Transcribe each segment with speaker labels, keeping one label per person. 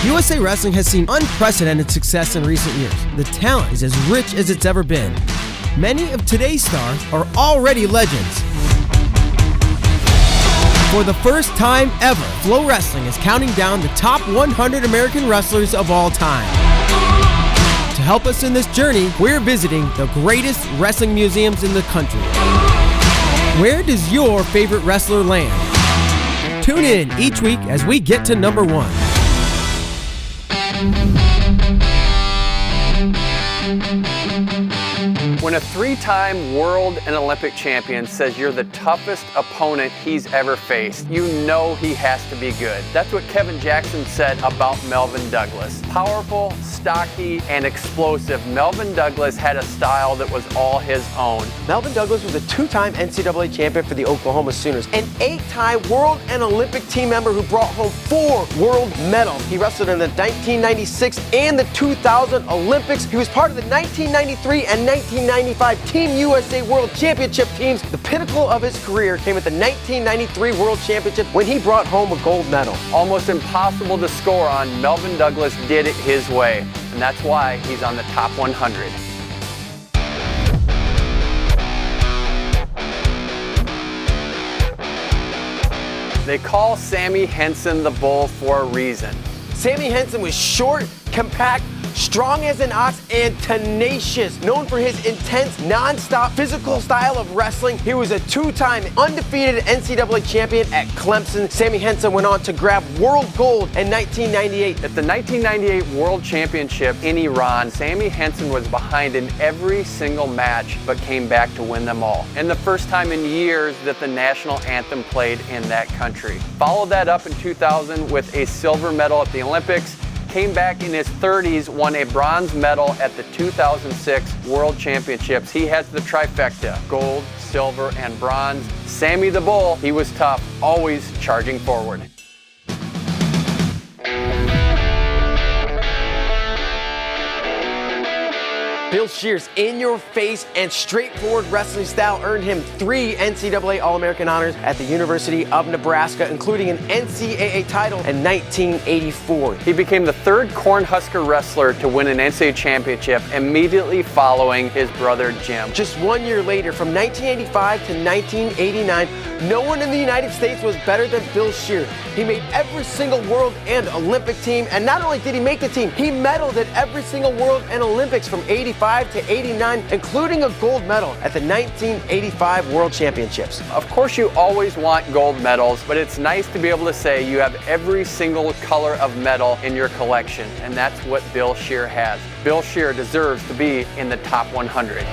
Speaker 1: USA Wrestling has seen unprecedented success in recent years. The talent is as rich as it's ever been. Many of today's stars are already legends. For the first time ever, FloWrestling is counting down the top 100 American wrestlers of all time. To help us in this journey, we're visiting the greatest wrestling museums in the country. Where does your favorite wrestler land? Tune in each week as we get to number 1.
Speaker 2: When a 3-time world and Olympic champion says you're the toughest opponent he's ever faced, you know he has to be good. That's what Kevin Jackson said about Melvin Douglas. Powerful, stocky, and explosive, Melvin Douglas had a style that was all his own.
Speaker 3: Melvin Douglas was a 2-time NCAA champion for the Oklahoma Sooners, an 8-time world and Olympic team member who brought home 4 world medals. He wrestled in the 1996 and the 2000 Olympics. He was part of the 1993 and 1995 Team USA World Championship teams. The pinnacle of his career came at the 1993 World Championship when he brought home a gold medal.
Speaker 2: Almost impossible to score on, Melvin Douglas did it his way, and that's why he's on the top 100. They call Sami Henson the Bull for a reason.
Speaker 3: Sami Henson was short, compact, strong as an ox, and tenacious. Known for his intense, non-stop physical style of wrestling, he was a 2-time undefeated NCAA champion at Clemson. Sami Henson went on to grab world gold in 1998.
Speaker 2: At the 1998 World Championship in Iran, Sami Henson was behind in every single match, but came back to win them all. And the first time in years that the national anthem played in that country. Followed that up in 2000 with a silver medal at the Olympics. Came back in his 30s, won a bronze medal at the 2006 World Championships. He has the trifecta, gold, silver, and bronze. Sami the Bull, he was tough, always charging forward.
Speaker 3: Bill Shear's in-your-face and straightforward wrestling style earned him 3 NCAA All-American honors at the University of Nebraska, including an NCAA title in 1984.
Speaker 2: He became the 3rd Cornhusker wrestler to win an NCAA championship, immediately following his brother Jim.
Speaker 3: Just 1 year later, from 1985 to 1989, no one in the United States was better than Bill Shear. He made every single world and Olympic team, and not only did he make the team, he medaled at every single world and Olympics from 85 to 89, including a gold medal at the 1985 World Championships.
Speaker 2: Of course, you always want gold medals, but it's nice to be able to say you have every single color of medal in your collection, and that's what Bill Shear has. Bill Shear deserves to be in the top 100.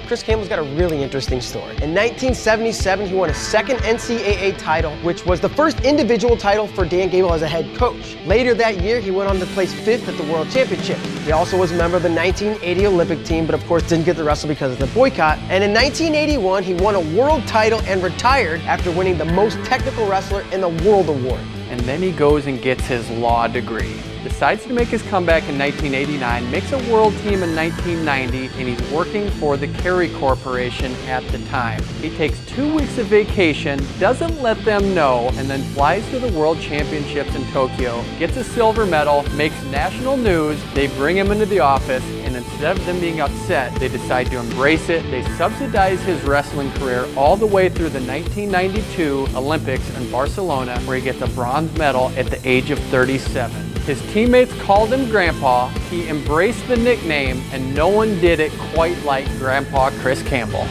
Speaker 3: Chris Campbell's got a really interesting story. In 1977, he won a 2nd NCAA title, which was the first individual title for Dan Gable as a head coach. Later that year, he went on to place 5th at the World Championship. He also was a member of the 1980 Olympic team, but of course didn't get to wrestle because of the boycott. And in 1981, he won a world title and retired after winning the most technical wrestler in the world award.
Speaker 2: And then he goes and gets his law degree. Decides to make his comeback in 1989, makes a world team in 1990, and he's working for the Kerry Corporation at the time. He takes 2 weeks of vacation, doesn't let them know, and then flies to the World Championships in Tokyo, gets a silver medal, makes national news. They bring him into the office, and instead of them being upset, they decide to embrace it. They subsidize his wrestling career all the way through the 1992 Olympics in Barcelona, where he gets a bronze medal at the age of 37. His teammates called him Grandpa, he embraced the nickname, and no one did it quite like Grandpa Chris Campbell.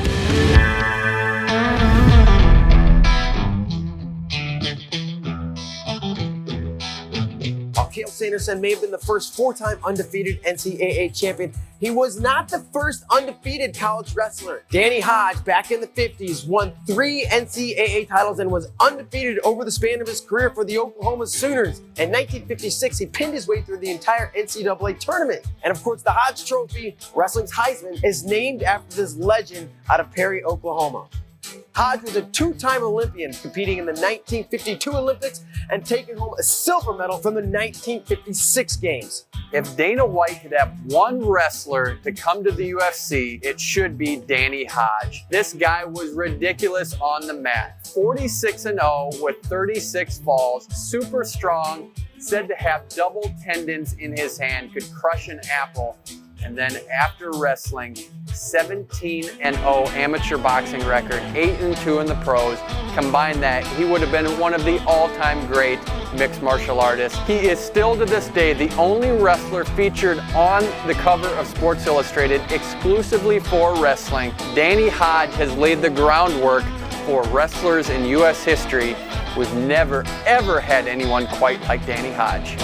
Speaker 3: Campbell Sanderson may have been the first 4-time undefeated NCAA champion. He was not the first undefeated college wrestler. Danny Hodge, back in the 50s, won 3 NCAA titles and was undefeated over the span of his career for the Oklahoma Sooners. In 1956, he pinned his way through the entire NCAA tournament. And of course, the Hodge Trophy, wrestling's Heisman, is named after this legend out of Perry, Oklahoma. Hodge was a 2-time Olympian, competing in the 1952 Olympics and taking home a silver medal from the 1956 Games.
Speaker 2: If Dana White could have one wrestler to come to the UFC, it should be Danny Hodge. This guy was ridiculous on the mat. 46-0 with 36 falls, super strong, said to have double tendons in his hand, could crush an apple. And then after wrestling, 17-0 amateur boxing record, 8-2 in the pros. Combine that, he would have been one of the all-time great mixed martial artists. He is still to this day the only wrestler featured on the cover of Sports Illustrated exclusively for wrestling. Danny Hodge has laid the groundwork for wrestlers in U.S. history. We've never, ever had anyone quite like Danny Hodge.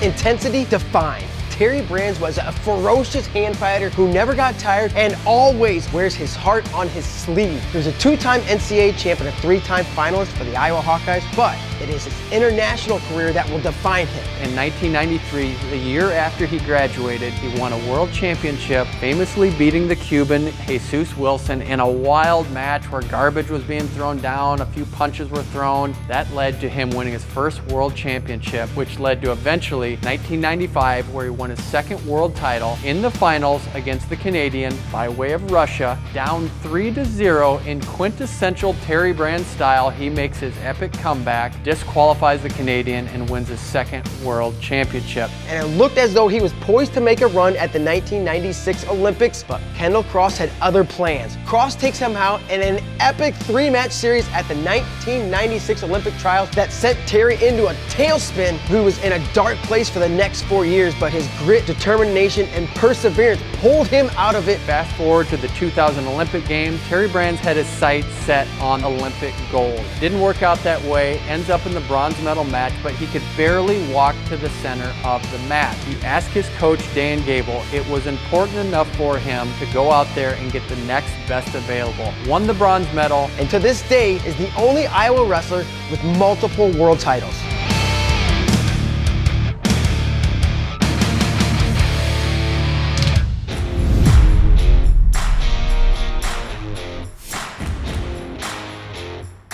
Speaker 3: Intensity defined. Terry Brands was a ferocious hand fighter who never got tired and always wears his heart on his sleeve. He was a two-time NCAA champion, a three-time finalist for the Iowa Hawkeyes, but it is his international career that will define him.
Speaker 2: In 1993, the year after he graduated, he won a world championship, famously beating the Cuban Jesus Wilson in a wild match where garbage was being thrown down, a few punches were thrown. That led to him winning his first world championship, which led to eventually 1995, where he won his second world title in the finals against the Canadian by way of Russia. Down 3-0 in quintessential Terry Brands style, he makes his epic comeback, disqualifies the Canadian, and wins his second world championship.
Speaker 3: And it looked as though he was poised to make a run at the 1996 Olympics, but Kendall Cross had other plans. Cross takes him out in an epic three-match series at the 1996 Olympic trials that sent Terry into a tailspin. He was in a dark place for the next 4 years, but his grit, determination, and perseverance pulled him out of it.
Speaker 2: Fast forward to the 2000 Olympic Games, Terry Brands had his sights set on Olympic gold. Didn't work out that way, ends up in the bronze medal match, but he could barely walk to the center of the mat. You ask his coach, Dan Gable, it was important enough for him to go out there and get the next best available. Won the bronze medal,
Speaker 3: and to this day is the only Iowa wrestler with multiple world titles.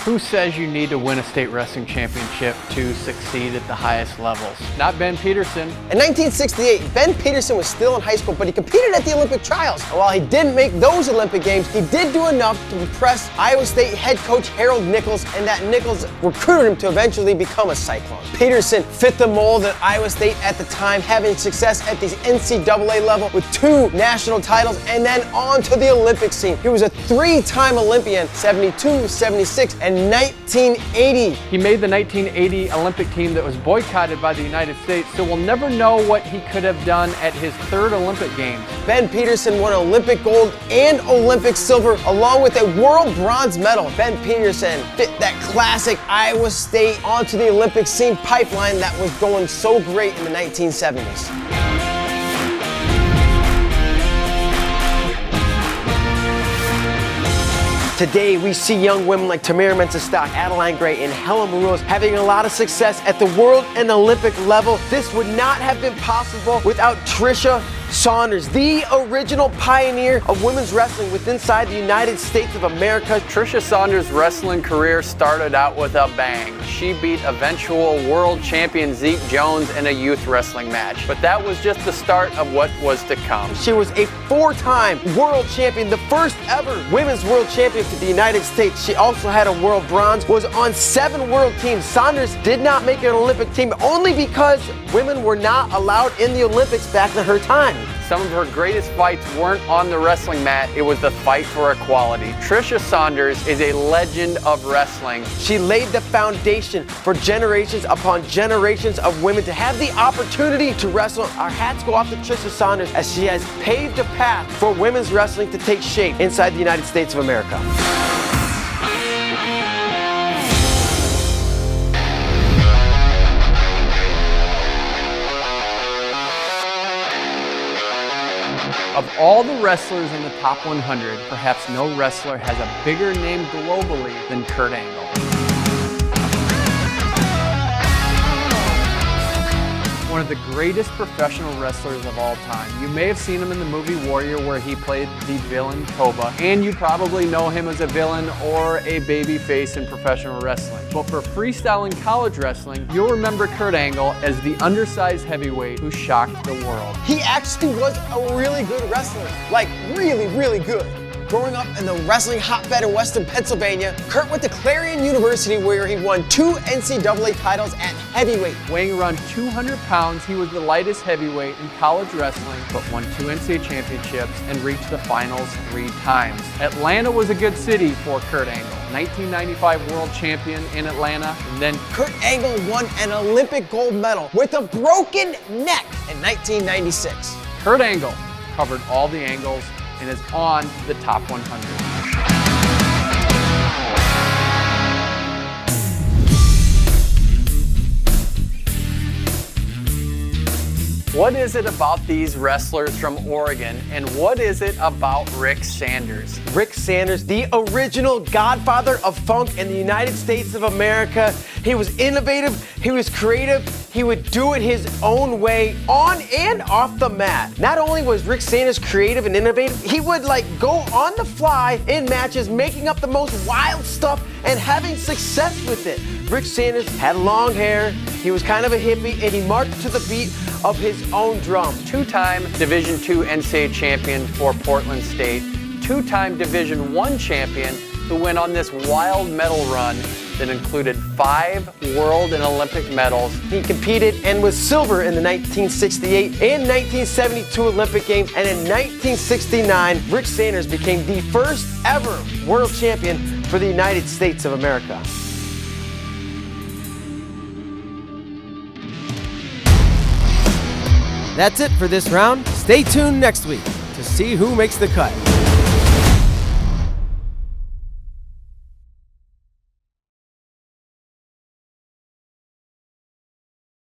Speaker 2: Who says you need to win a state wrestling championship to succeed at the highest levels? Not Ben Peterson.
Speaker 3: In 1968, Ben Peterson was still in high school, but he competed at the Olympic trials. And while he didn't make those Olympic Games, he did do enough to impress Iowa State head coach Harold Nichols, and that Nichols recruited him to eventually become a Cyclone. Peterson fit the mold at Iowa State at the time, having success at the NCAA level with 2 national titles and then on to the Olympic scene. He was a 3-time Olympian, 72, 76, and 1980.
Speaker 2: He made the 1980 Olympic team that was boycotted by the United States, so we'll never know what he could have done at his 3rd Olympic Games.
Speaker 3: Ben Peterson won Olympic gold and Olympic silver along with a world bronze medal. Ben Peterson fit that classic Iowa State onto the Olympic scene pipeline that was going so great in the 1970s. Today, we see young women like Tamara Mensah-Stock, Adeline Gray, and Helen Maroulis having a lot of success at the world and Olympic level. This would not have been possible without Trisha Saunders, the original pioneer of women's wrestling within inside the United States of America.
Speaker 2: Trisha Saunders' wrestling career started out with a bang. She beat eventual world champion Zeke Jones in a youth wrestling match. But that was just the start of what was to come.
Speaker 3: She was a 4-time world champion, the first ever women's world champion for the United States. She also had a world bronze, was on 7 world teams. Saunders did not make an Olympic team only because women were not allowed in the Olympics back in her time.
Speaker 2: Some of her greatest fights weren't on the wrestling mat, it was the fight for equality. Trisha Saunders is a legend of wrestling.
Speaker 3: She laid the foundation for generations upon generations of women to have the opportunity to wrestle. Our hats go off to Trisha Saunders as she has paved a path for women's wrestling to take shape inside the United States of America.
Speaker 2: Of all the wrestlers in the top 100, perhaps no wrestler has a bigger name globally than Kurt Angle. One of of the greatest professional wrestlers of all time. You may have seen him in the movie Warrior, where he played the villain Koba, and you probably know him as a villain or a babyface in professional wrestling. But for freestyle and college wrestling, you'll remember Kurt Angle as the undersized heavyweight who shocked the world.
Speaker 3: He actually was a really good wrestler, like really good. Growing up in the wrestling hotbed in Western Pennsylvania, Kurt went to Clarion University, where he won 2 NCAA titles at heavyweight.
Speaker 2: Weighing around 200 pounds, he was the lightest heavyweight in college wrestling, but won 2 NCAA championships and reached the finals 3 times. Atlanta was a good city for Kurt Angle. 1995 world champion in Atlanta, and then
Speaker 3: Kurt Angle won an Olympic gold medal with a broken neck in 1996.
Speaker 2: Kurt Angle covered all the angles and is on the top 100. What is it about these wrestlers from Oregon, and what is it about Rick Sanders?
Speaker 3: Rick Sanders, the original godfather of funk in the United States of America. He was innovative, he was creative, he would do it his own way on and off the mat. Not only was Rick Sanders creative and innovative, he would go on the fly in matches, making up the most wild stuff and having success with it. Rick Sanders had long hair, he was kind of a hippie, and he marched to the beat of his own drum.
Speaker 2: 2-time Division II NCAA champion for Portland State, 2-time Division I champion who went on this wild medal run that included 5 world and Olympic medals.
Speaker 3: He competed and was silver in the 1968 and 1972 Olympic Games, and in 1969, Rick Sanders became the first ever world champion for the United States of America.
Speaker 1: That's it for this round. Stay tuned next week to see who makes the cut.